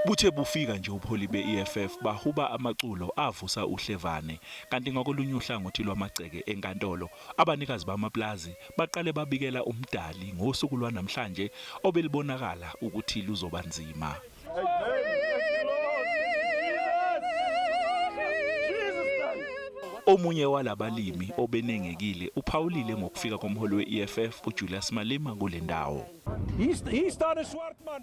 Buthe bufika nje upholi be-EFF bahuba amaculo avusa uhlevane kanti ngakolunye uhlangothi lwamagceke enkantolo abanikazi bamapulazi baqale babikela umdali ngosuku lwanamhlanje obelibonakala ukuthi luzoba nzima. Omunye walabalimi obenengekile uphawulile ngokufika komholi we-EFF uJulius Malema kulendawo.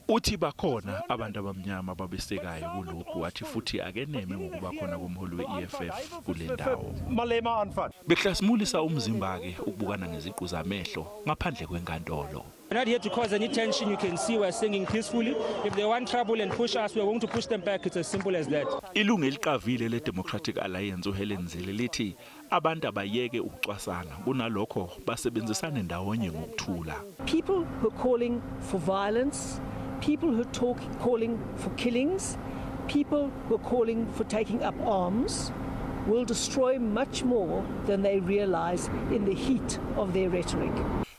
Uthi bakhona abantu abamnyama babesekayo kulokhu wathi futhi akeneme ngokuba khona komholi we-EFF kulendawo. Behlasimulisa umzimba ke ukubukana ngeziqu zamehlo ngaphandle kwenkantolo. We're not here to cause any tension. You can see we're singing peacefully. If they want trouble and push us, we're going to push them back. It's as simple as that. Ilungu eliqavile le-Democratic Alliance uHelen Zille lithi abantu abayeke ukucwasana kunalokho basebenzisane ndawonye ngokuthula. People who are calling for violence, people who are calling for killings, people who are calling for taking up arms will destroy much more than they realize in the heat of their rhetoric.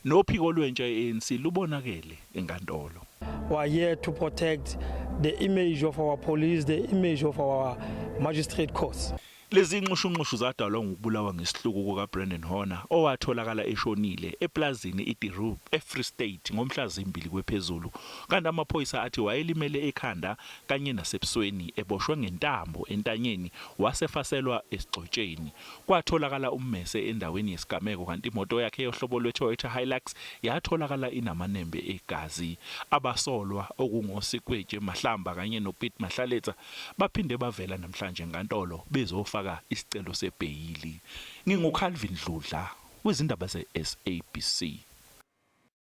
Nophiko lwentsha ANC lubonakele enkantolo. We are here to protect the image of our police, the image of our magistrate courts. Lezi nxushunxushu zadalwa ngokubulawa ngesihluku kuka Brandon Horner owatholakala eshonile eplazini iDiru eFree State ngomhla zimbili kwephezulu kanti amaphoyisa athi wayelimele ekhanda kanye nasebusweni eboshwe ngentambo entanyeni wasefaselwa esigcotsheni. Kwatholakala ummese endaweni yesigameko kanti imoto yakhe yohlobo lweToyota Hilux yatholakala inamanembe egazi. Abasolwa okungosikwetshe Mahlamba kanye noPete Mahlaletha baphinde bavela namhlanje enkantolo bezofaka isicelo sebheyili. NginguCalvin Dludla wezindaba ze-SABC.